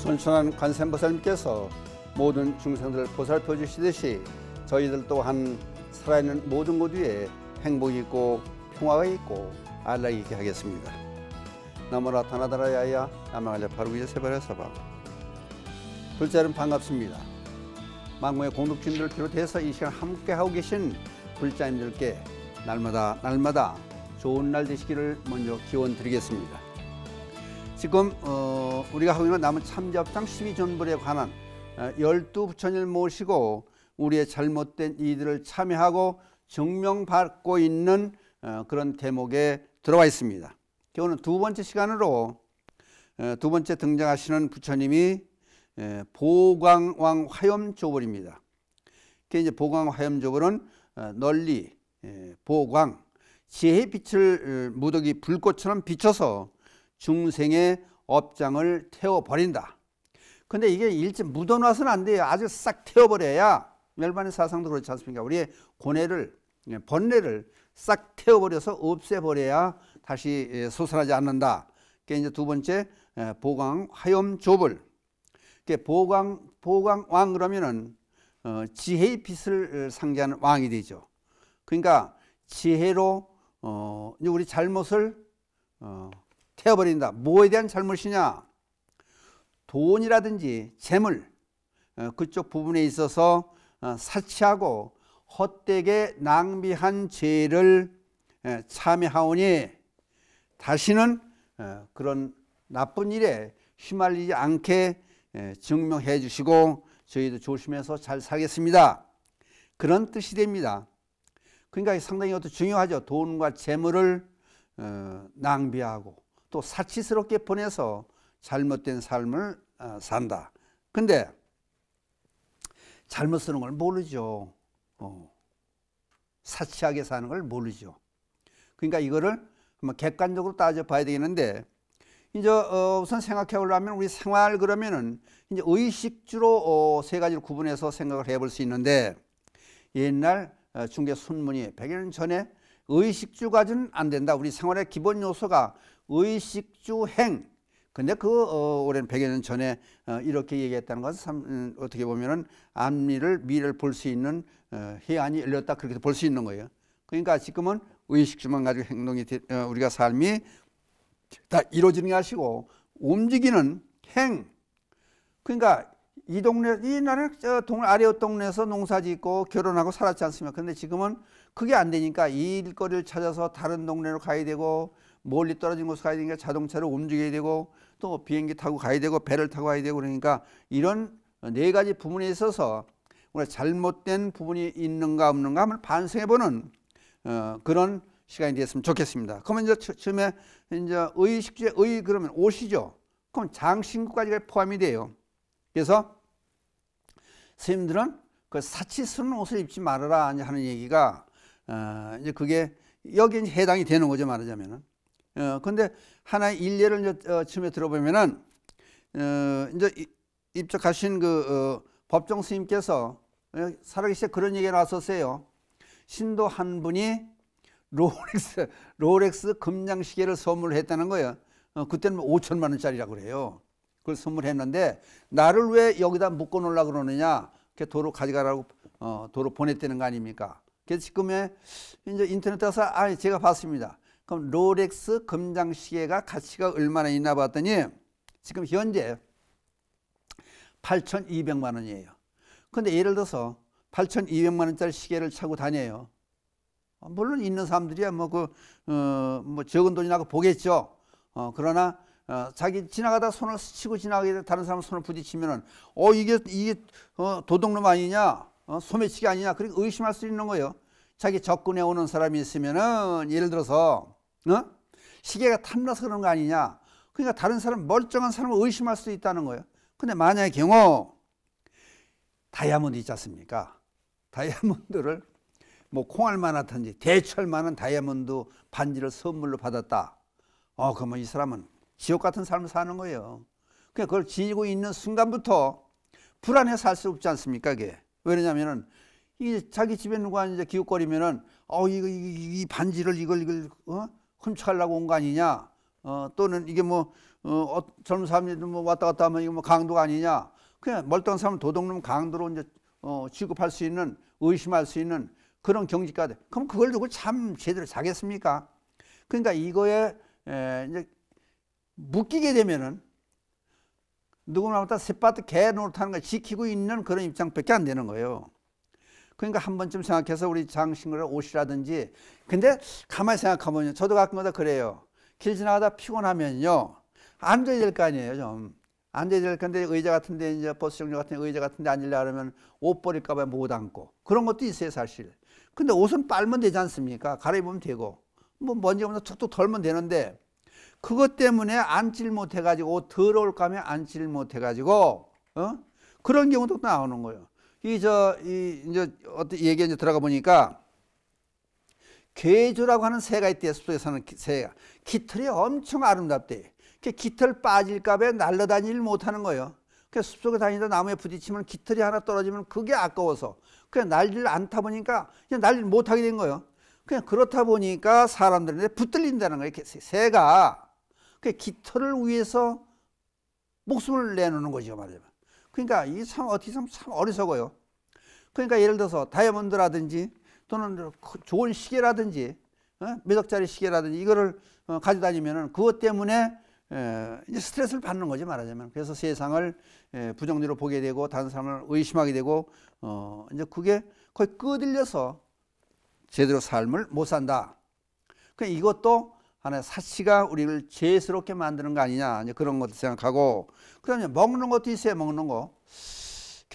선천한 관세음보살님께서 모든 중생들을 보살펴 주시듯이 저희들 또한 살아있는 모든 것 위에 행복이 있고 평화가 있고 안락이 있게 하겠습니다. 나무라 타나다라야야 나마갈래 바루기제 세바레사바. 둘째 여러분 반갑습니다. 만국의 공덕주님들을 비롯해서 이 시간 함께하고 계신 불자님들께 날마다 좋은 날 되시기를 먼저 기원드리겠습니다. 지금 우리가 하고 있는 남은 참접장 12전불에 관한 12부처님을 모시고 우리의 잘못된 이들을 참여하고 증명받고 있는 그런 대목에 들어와 있습니다. 오늘 두 번째 시간으로 두 번째 등장하시는 부처님이 보광왕 화염조불입니다. 이제 보광 화염조불은 널리 보광 지혜의 빛을 무더기 불꽃처럼 비춰서 중생의 업장을 태워버린다. 근데 이게 일찍 묻어놔서는 안 돼요. 아주 싹 태워버려야, 멸반의 사상도 그렇지 않습니까? 우리의 고뇌를, 번뇌를 싹 태워버려서 없애버려야 다시 솟아나지 않는다. 그게 이제 두 번째 보광 화염조불. 보광왕 그러면은 지혜의 빛을 상징하는 왕이 되죠. 그러니까 지혜로 우리 잘못을 태워버린다. 뭐에 대한 잘못이냐? 돈이라든지 재물 그쪽 부분에 있어서 사치하고 헛되게 낭비한 죄를 참여하오니 다시는 그런 나쁜 일에 휘말리지 않게 증명해 주시고 저희도 조심해서 잘 살겠습니다. 그런 뜻이 됩니다. 그러니까 상당히 이것도 중요하죠. 돈과 재물을 낭비하고 또 사치스럽게 보내서 잘못된 삶을 산다. 근데 잘못 쓰는 걸 모르죠. 사치하게 사는 걸 모르죠. 그러니까 이거를 한번 객관적으로 따져봐야 되겠는데, 이제 우선 생각해 보려면 우리 생활 그러면은 이제 의식주로 세 가지를 구분해서 생각을 해볼 수 있는데, 옛날 중계 순문이 100여 년 전에 의식주 가지고는 안 된다. 우리 생활의 기본 요소가 의식주 행. 근데 올해는 100여 년 전에 이렇게 얘기했다는 것은 어떻게 보면은 미래를 볼 수 있는 해안이 열렸다, 그렇게 볼 수 있는 거예요. 그러니까 지금은 의식주만 가지고 행동이 우리가 삶이 다 이루어지는 게 아니고 움직이는 행. 그러니까 이 나라는 동네 아래 동네에서 농사 짓고 결혼하고 살았지 않습니까? 그런데 지금은 그게 안 되니까 일거리를 찾아서 다른 동네로 가야 되고, 멀리 떨어진 곳으로 가야 되니까 자동차로 움직여야 되고, 또 비행기 타고 가야 되고 배를 타고 가야 되고, 그러니까 이런 네 가지 부분에 있어서 우리가 잘못된 부분이 있는가 없는가 한번 반성해보는 그런 시간이 됐으면 좋겠습니다. 그러면 이제 처음에 이제 의식주의 의 그러면 옷이죠. 그럼 장신구까지가 포함이 돼요. 그래서 스님들은 그 사치스러운 옷을 입지 말아라 하는 얘기가 이제 그게 여기 이제 해당이 되는 거죠, 말하자면은. 근데 하나의 일례를 이제 처음에 들어보면은 이제 입적하신 법정 스님께서 살아계실 때 그런 얘기가 나왔었어요. 신도 한 분이 롤렉스 금장시계를 선물했다는 거예요. 그때는 5천만 원짜리라고 그래요. 그걸 선물했는데 나를 왜 여기다 묶어 놓으려고 그러느냐, 도로 가져가라고 도로 보냈다는 거 아닙니까? 그래서 지금에 이제 인터넷 가서 제가 봤습니다. 그럼 롤렉스 금장시계가 가치가 얼마나 있나 봤더니 지금 현재 8,200만 원이에요. 근데 예를 들어서 8,200만 원짜리 시계를 차고 다녀요. 물론 있는 사람들이야 뭐 적은 돈이라고 보겠죠. 그러나 자기 지나가다 손을 스치고 지나가게 돼 다른 사람 손을 부딪히면은 이게 도둑놈 아니냐, 소매치기 아니냐, 그렇게 의심할 수 있는 거예요. 자기 접근해 오는 사람이 있으면은 예를 들어서 시계가 탐나서 그런 거 아니냐, 그러니까 다른 사람, 멀쩡한 사람을 의심할 수 있다는 거예요. 근데 만약의 경우 다이아몬드 있지 않습니까? 다이아몬드를 뭐 콩알만하든지 대철만한 다이아몬드 반지를 선물로 받았다. 그러면 이 사람은 지옥 같은 삶을 사는 거예요. 그러니까 그걸 지니고 있는 순간부터 불안해 살 수 없지 않습니까? 그게 왜냐면은 이 자기 집에 누가 이제 기웃거리면은 이 반지를 이걸 훔쳐가려고 온 거 아니냐, 또는 이게 뭐 젊은 사람들이 뭐 왔다 갔다 하면 이거 뭐 강도가 아니냐. 그냥 멀쩡한 사람을 도둑놈 강도로 이제 취급할 수 있는, 의심할 수 있는 그런 경지가 돼. 그럼 그걸 두고 참 제대로 자겠습니까? 그러니까 이거에 이제 묶이게 되면은 누구나보다 셋바트 개 노릇하는 걸 지키고 있는 그런 입장밖에 안 되는 거예요. 그러니까 한 번쯤 생각해서 우리 장신구를 옷이라든지, 근데 가만히 생각하면요, 저도 가끔가다 그래요. 길 지나가다 피곤하면요 앉아야 될 거 아니에요. 좀 앉아야 될 건데 의자 같은데, 이제 버스 정류 같은 의자 같은데 앉으려 그러면 옷 버릴까 봐 못 앉고, 그런 것도 있어요 사실. 근데 옷은 빨면 되지 않습니까? 갈아입으면 되고, 뭐 먼지가 없나 툭툭 털면 되는데, 그것 때문에 앉질 못해가지고, 더러울까 하면 앉질 못해가지고, 그런 경우도 나오는 거예요. 이제 어떤 얘기 이제 들어가 보니까, 괴조라고 하는 새가 있대요. 숲속에 사는 새가. 깃털이 엄청 아름답대. 깃털 빠질까 봐 날아다니질 못하는 거예요. 숲속에 다니다 나무에 부딪히면 깃털이 하나 떨어지면 그게 아까워서 그냥 날지를 않다 보니까 그냥 날지를 못하게 된 거예요. 그냥 그렇다 보니까 사람들한테 붙들린다는 거예요. 새가 깃털을 위해서 목숨을 내놓는 거죠, 말하자면. 그러니까 이 참 어떻게 참 어리석어요. 그러니까 예를 들어서 다이아몬드라든지 또는 좋은 시계라든지 몇 억짜리 시계라든지 이거를 가져다니면은 그것 때문에 이제 스트레스를 받는 거지, 말하자면. 그래서 세상을 부정적으로 보게 되고 다른 사람을 의심하게 되고 이제 그게 거의 끄들려서 제대로 삶을 못 산다. 그러니까 이것도 하나의 사치가 우리를 죄스럽게 만드는 거 아니냐, 이제 그런 것도 생각하고, 그다음에 먹는 것도 있어요. 먹는 거.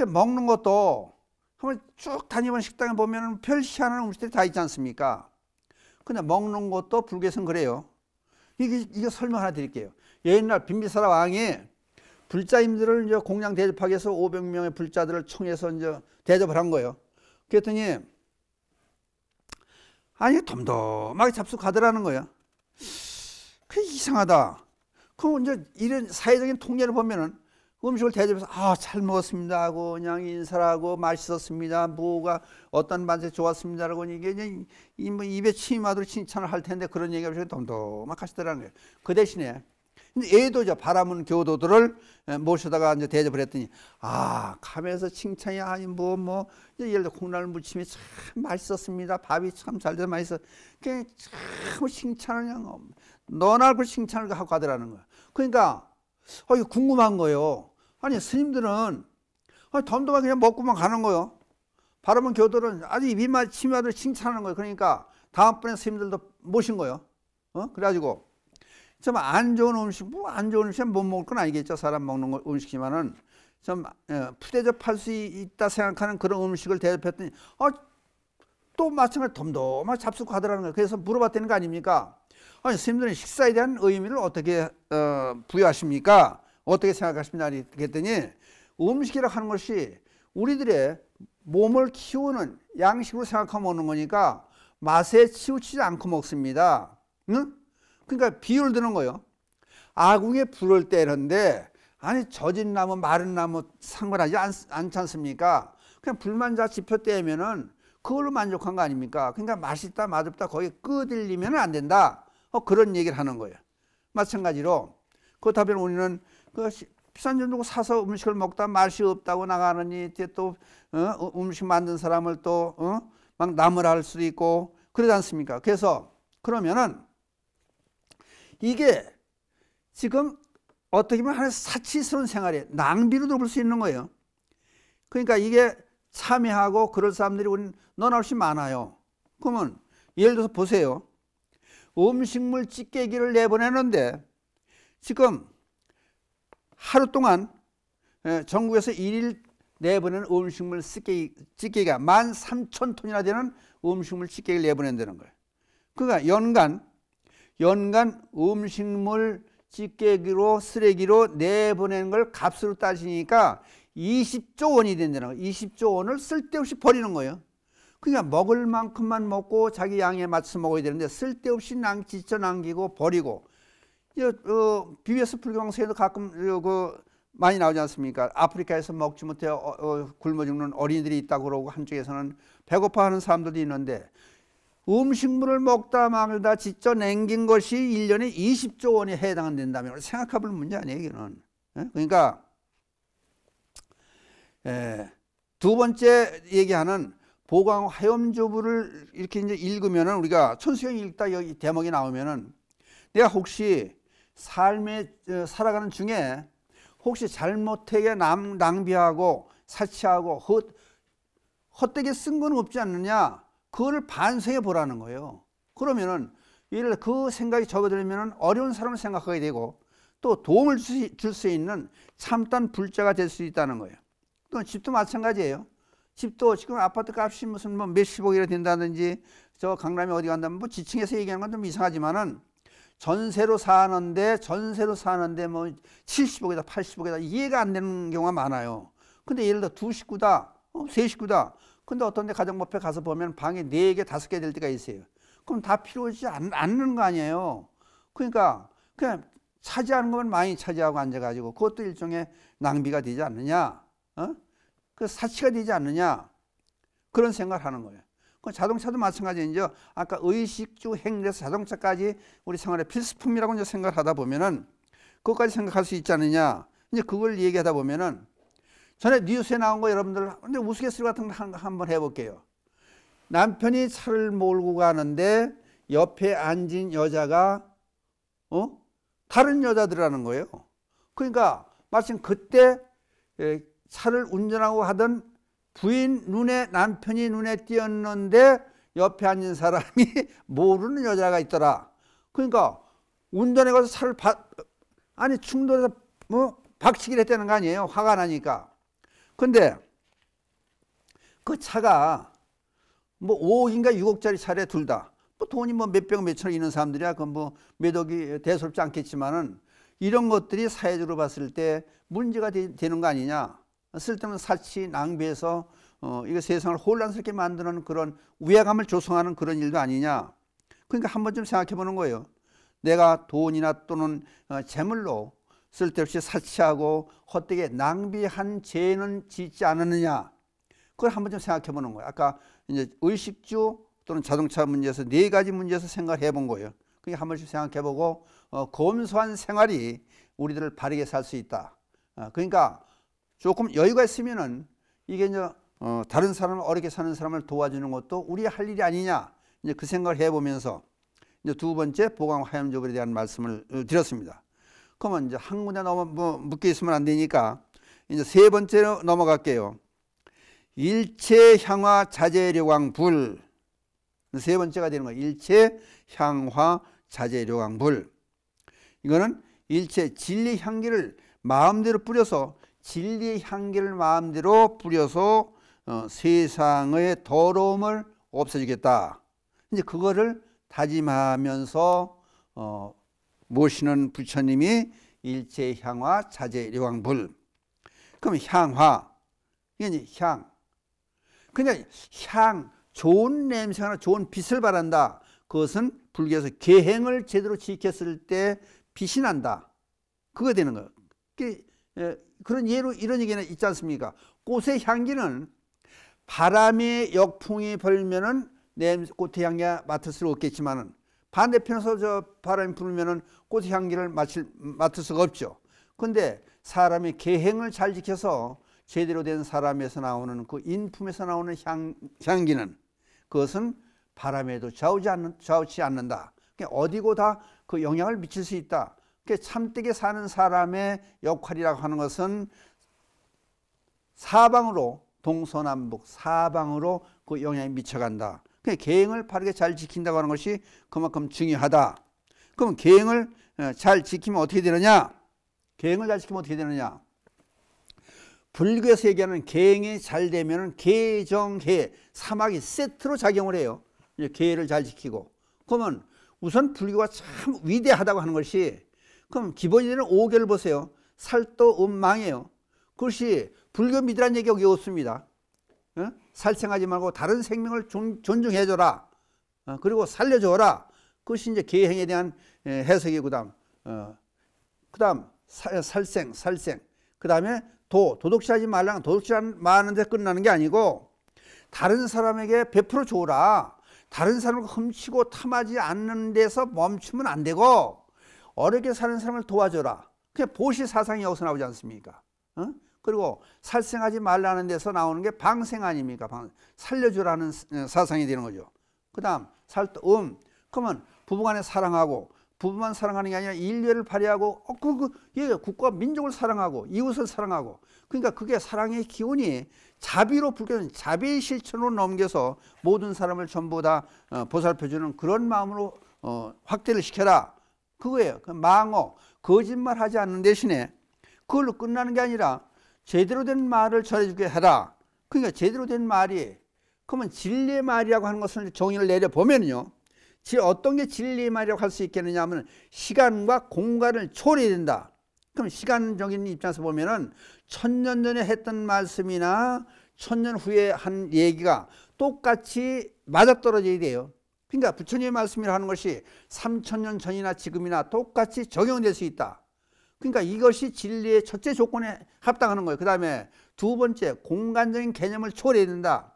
먹는 것도 한번 쭉 다니면 식당에 보면 별 희한한 음식들이 다 있지 않습니까? 근데 먹는 것도 불교에서는 그래요. 이게 설명 하나 드릴게요. 옛날 빈비사라 왕이 불자임들을 이제 공양 대접하기 위해서 500명의 불자들을 청해서 이제 대접을 한 거예요. 그랬더니 아니 덤덤하게 잡수가더라는 거예요. 그게 이상하다. 그럼 이제 이런 사회적인 통례를 보면은 음식을 대접해서 잘 먹었습니다 하고 그냥 인사를 하고 맛있었습니다, 뭐가 어떤 맛이 좋았습니다 라고 이게 뭐 입에 침이 마도록 칭찬을 할 텐데 그런 얘기가 없이 덤덤하게 하시더라는 거예요. 그 대신에 애도죠. 바라문 교도들을 모셔다가 이제 대접을 했더니 가면서 칭찬이 예를 들어 콩나물 무침이 참 맛있었습니다, 밥이 참 잘 돼서 맛있어, 그냥 참 칭찬을 그냥 너나 칭찬을 하고 가더라는 거예요. 그러니까 이거 궁금한 거예요. 아니 스님들은 덤덤하게 그냥 먹고만 가는 거예요. 바라문 교도들은 아주 입이 침이 마도록 칭찬하는 거예요. 그러니까 다음번에 스님들도 모신 거예요. 그래가지고 좀 안 좋은 음식, 안 좋은 음식은 못 먹을 건 아니겠죠. 사람 먹는 음식이지만은 좀 푸대접할 수 있다 생각하는 그런 음식을 대접했더니 또 마찬가지로 덤덤하게 잡수고 가더라는 거예요. 그래서 물어봤다는 거 아닙니까? 아니 스님들은 식사에 대한 의미를 어떻게 부여하십니까? 어떻게 생각하십니까? 그랬더니 음식이라고 하는 것이 우리들의 몸을 키우는 양식으로 생각하면 먹는 거니까 맛에 치우치지 않고 먹습니다. 응? 그러니까 비유를 드는 거예요. 아궁이에 불을 때는데 아니 젖은 나무 마른 나무 상관하지 않지 않습니까? 그냥 불만 자 지펴 떼면은 그걸로 만족한 거 아닙니까? 그러니까 맛있다 맛없다 거기 끄들리면 안 된다. 그런 얘기를 하는 거예요. 마찬가지로 그렇다면 우리는 비싼 돈 주고 사서 음식을 먹다 맛이 없다고 나가느니 또 음식 만든 사람을 또 막 나무랄 수도 있고 그러지 않습니까? 그래서 그러면은 이게 지금 어떻게 보면 하나의 사치스러운 생활이에요. 낭비로도 볼 수 있는 거예요. 그러니까 이게 참여하고 그럴 사람들이 우리는 너나 없이 많아요. 그러면 예를 들어서 보세요. 음식물 찌개기를 내보내는데 지금 하루 동안 전국에서 1일 내보내는 음식물 찌개기가 13,000톤이나 되는 음식물 찌개기를 내보낸다는 거예요. 그러니까 연간 음식물 찌개기로 쓰레기로 내보내는 걸 값으로 따지니까 20조 원이 된다는 거예요. 20조 원을 쓸데없이 버리는 거예요. 그러니까 먹을 만큼만 먹고 자기 양에 맞춰서 먹어야 되는데 쓸데없이 지쳐 남기고 버리고. BBS 불경세에도 가끔 많이 나오지 않습니까? 아프리카에서 먹지 못해 굶어 죽는 어린이들이 있다고 그러고 한쪽에서는 배고파하는 사람들도 있는데 음식물을 먹다 말다 지쳐 남긴 것이 1년에 20조 원에 해당된다면 생각해볼 문제 아니에요, 이거는. 그러니까 두 번째 얘기하는 보강 화염조부를 이렇게 이제 읽으면은 우리가 천수경 읽다 여기 대목이 나오면은 내가 혹시 삶에 살아가는 중에 혹시 잘못되게 낭비하고 사치하고 헛되게 쓴 건 없지 않느냐, 그거를 반성해 보라는 거예요. 그러면은 예를 들어 그 생각이 적어들면은 어려운 사람을 생각하게 되고 또 도움을 줄 수 있는 참단 불자가 될 수 있다는 거예요. 또 집도 마찬가지예요. 집도 지금 아파트 값이 무슨 뭐 몇십억이라 된다든지 저 강남에 어디 간다면 뭐 지층에서 얘기하는 건 좀 이상하지만은 전세로 사는데 뭐 70억이다 80억이다 이해가 안 되는 경우가 많아요. 근데 예를 들어 두 식구다, 세 식구다. 근데 어떤 데 가정법에 가서 보면 방이 4개 5개 될 때가 있어요. 그럼 다 필요하지 않는 거 아니에요. 그러니까 그냥 차지하는 것만 많이 차지하고 앉아가지고 그것도 일종의 낭비가 되지 않느냐, 그 사치가 되지 않느냐, 그런 생각을 하는 거예요. 그 자동차도 마찬가지죠. 아까 의식주 행에서 자동차까지 우리 생활의 필수품이라고 이제 생각을 하다 보면은 그것까지 생각할 수 있지 않느냐. 이제 그걸 얘기하다 보면은 전에 뉴스에 나온 거 여러분들 근데 우스갯소리 같은 거 한번 해볼게요. 남편이 차를 몰고 가는데 옆에 앉은 여자가 다른 여자들이라는 거예요. 그러니까 마침 그때 차를 운전하고 하던 부인 눈에, 남편이 눈에 띄었는데 옆에 앉은 사람이 모르는 여자가 있더라. 그러니까 운전해 가서 차를 아니 충돌해서 뭐 박치기를 했다는 거 아니에요. 화가 나니까. 근데 그 차가 뭐 5억인가 6억짜리 차래 둘 다. 뭐 돈이 뭐 몇백 몇천억 있는 사람들이야. 그건 뭐 매덕이 대수롭지 않겠지만은 이런 것들이 사회적으로 봤을 때 문제가 되는 거 아니냐. 쓸데없는 사치 낭비해서 이거 세상을 혼란스럽게 만드는 그런 우애감을 조성하는 그런 일도 아니냐. 그러니까 한번 좀 생각해 보는 거예요. 내가 돈이나 또는 재물로 쓸데없이 사치하고 헛되게 낭비한 죄는 짓지 않았느냐. 그걸 한번 좀 생각해 보는 거예요. 아까 이제 의식주 또는 자동차 문제에서 4가지 문제에서 생각을 해본 거예요. 그러니까 한 번씩 생각해 보고 검소한 생활이 우리들을 바르게 살 수 있다. 그러니까 조금 여유가 있으면은 이게 이제 다른 사람을 어렵게 사는 사람을 도와주는 것도 우리의 할 일이 아니냐. 이제 그 생각을 해보면서 이제 두 번째 보강 화염조불에 대한 말씀을 드렸습니다. 그러면 이제 한 군데 너무 묶여 있으면 안 되니까 이제 세 번째로 넘어갈게요. 일체 향화 자재료광 불. 세 번째가 되는 거예요. 일체 향화 자재료광 불. 이거는 일체 진리 향기를 마음대로 뿌려서 진리의 향기를 마음대로 뿌려서 세상의 더러움을 없애주겠다. 이제 그거를 다짐하면서 모시는 부처님이 일체 향화 자재 료광불. 그럼 향화, 이게 향. 그냥 향, 좋은 냄새나 좋은 빛을 바란다. 그것은 불교에서 계행을 제대로 지켰을 때 빛이 난다. 그거 되는 거예요. 그런 예로 이런 얘기는 있지 않습니까? 꽃의 향기는 바람의 역풍이 불면은 꽃의 향기가 맡을 수 없겠지만은 반대편에서 저 바람이 불면은 꽃의 향기를 맡을 수가 없죠. 근데 사람이 계행을 잘 지켜서 제대로 된 사람에서 나오는 그 인품에서 나오는 향기는 그것은 바람에도 좌우치 않는다. 어디고 다 그 영향을 미칠 수 있다. 참되게 사는 사람의 역할이라고 하는 것은 사방으로 동서남북 사방으로 그 영향이 미쳐간다. 계행을 바르게 잘 지킨다고 하는 것이 그만큼 중요하다. 그럼 계행을 잘 지키면 어떻게 되느냐? 계행을 잘 지키면 어떻게 되느냐? 불교에서 얘기하는 계행이 잘 되면 계정계 사막이 세트로 작용을 해요. 계를 잘 지키고. 그러면 우선 불교가 참 위대하다고 하는 것이 그럼 기본이 되는 5개를 보세요. 살도 음망이에요. 그것이 불교 믿으라는 얘기가 여기 없습니다. 살생하지 말고 다른 생명을 존중해줘라. 그리고 살려줘라. 그것이 이제 계행에 대한 해석이고 그다음 살생. 그다음에 도둑질하지 말라는 도둑질하는 데 끝나는 게 아니고 다른 사람에게 베풀어 줘라. 다른 사람을 훔치고 탐하지 않는 데서 멈추면 안 되고 어렵게 사는 사람을 도와줘라. 그게 보시 사상이 여기서 나오지 않습니까? 그리고 살생하지 말라는 데서 나오는 게 방생 아닙니까? 살려주라는 사상이 되는 거죠. 그 다음 그러면 부부간에 사랑하고 부부만 사랑하는 게 아니라 인류를 발휘하고 국가 민족을 사랑하고 이웃을 사랑하고 그러니까 그게 사랑의 기운이 자비로 불교는 자비의 실천으로 넘겨서 모든 사람을 전부 다 보살펴주는 그런 마음으로 확대를 시켜라. 그거예요. 망어 거짓말하지 않는 대신에 그걸로 끝나는 게 아니라 제대로 된 말을 전해주게 해라. 그러니까 제대로 된 말이 그러면 진리의 말이라고 하는 것을 정의를 내려보면요. 어떤 게 진리의 말이라고 할 수 있겠느냐 하면 시간과 공간을 초월해야 된다. 그럼 시간적인 입장에서 보면은 1000년 전에 했던 말씀이나 1000년 후에 한 얘기가 똑같이 맞아떨어져야 돼요. 그러니까 부처님의 말씀이라 하는 것이 3000년 전이나 지금이나 똑같이 적용될 수 있다. 그러니까 이것이 진리의 첫째 조건에 합당하는 거예요. 그 다음에 두 번째 공간적인 개념을 초월해야 된다.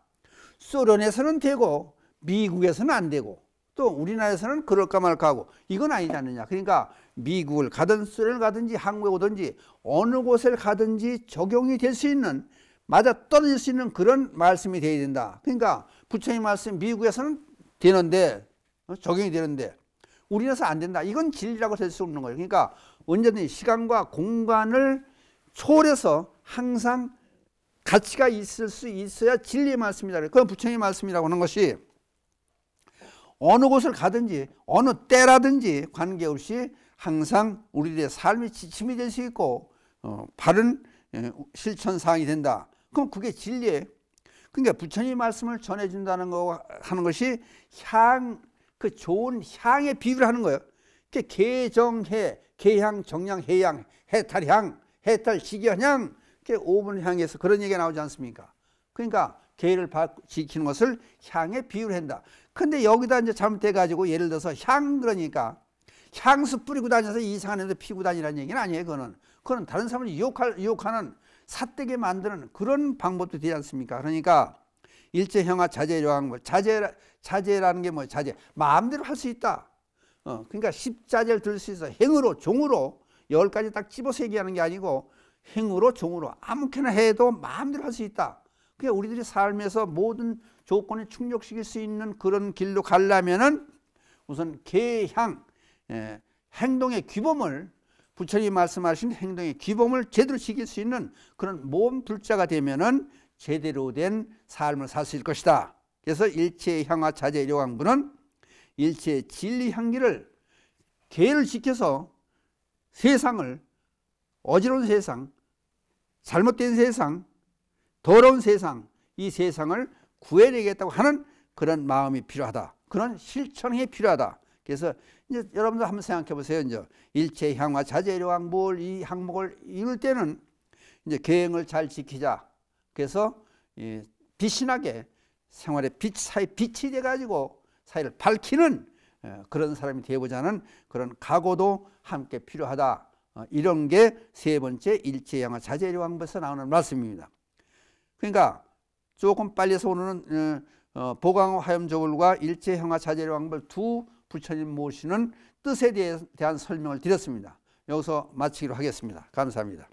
소련에서는 되고 미국에서는 안 되고 또 우리나라에서는 그럴까 말까 하고 이건 아니지 않느냐. 그러니까 미국을 가든 소련을 가든지 한국에 오든지 어느 곳을 가든지 적용이 될 수 있는 맞아떨어질 수 있는 그런 말씀이 되어야 된다. 그러니까 부처님 말씀 미국에서는 되는데 적용이 되는데 우리나라에서 안 된다. 이건 진리라고 될 수 없는 거예요. 그러니까 언제든지 시간과 공간을 초월해서 항상 가치가 있을 수 있어야 진리의 말씀이다. 그건 부처님의 말씀이라고 하는 것이 어느 곳을 가든지 어느 때라든지 관계없이 항상 우리들의 삶의 지침이 될 수 있고 바른 실천사항이 된다. 그럼 그게 진리예요. 그러니까 부처님의 말씀을 전해준다는 거 하는 것이 그 좋은 향에 비유를 하는 거예요. 개정해, 개향, 정향, 해양, 해탈향, 해탈, 식연향, 5분 향에서 그런 얘기가 나오지 않습니까? 그러니까 계를 지키는 것을 향에 비유를 한다. 근데 여기다 이제 잘못돼가지고 예를 들어서 향 그러니까 향수 뿌리고 다녀서 이상한 애들 피고 다니라는 얘기는 아니에요. 그거는 다른 사람을 유혹하는 삿되게 만드는 그런 방법도 되지 않습니까? 그러니까 일체형화 자제료한 거 자제라는 게 뭐예요? 자제 마음대로 할 수 있다. 그러니까 십자제를 들 수 있어. 행으로 종으로 10가지 딱 집어서 얘기하는 게 아니고 행으로 종으로 아무렇게나 해도 마음대로 할 수 있다. 그게 우리들이 삶에서 모든 조건을 충족시킬 수 있는 그런 길로 가려면은 우선 개향 행동의 규범을 부처님이 말씀하신 행동의 규범을 제대로 지킬 수 있는 그런 몸 불자가 되면은 제대로 된 삶을 살 수 있을 것이다. 그래서 일체향화 자제 료광부는 일체의 진리 향기를 계를 지켜서 세상을 어지러운 세상, 잘못된 세상, 더러운 세상, 이 세상을 구해내겠다고 하는 그런 마음이 필요하다. 그런 실천이 필요하다. 그래서 이제 여러분들 한번 생각해 보세요. 이제 일체 향화 자제료광부 이 항목을 이룰 때는 이제 계행을 잘 지키자. 그래서 빛신하게 생활의 빛이 돼 가지고 사회를 밝히는 그런 사람이 되고자 하는 그런 각오도 함께 필요하다. 이런 게 세 번째 일체향화 자제료광부에서 나오는 말씀입니다. 그러니까 조금 빨리 해서 오늘은 보강호 화염조불과 일체향화 자제료광부를 두 부처님 모시는 뜻에 대한 설명을 드렸습니다. 여기서 마치기로 하겠습니다. 감사합니다.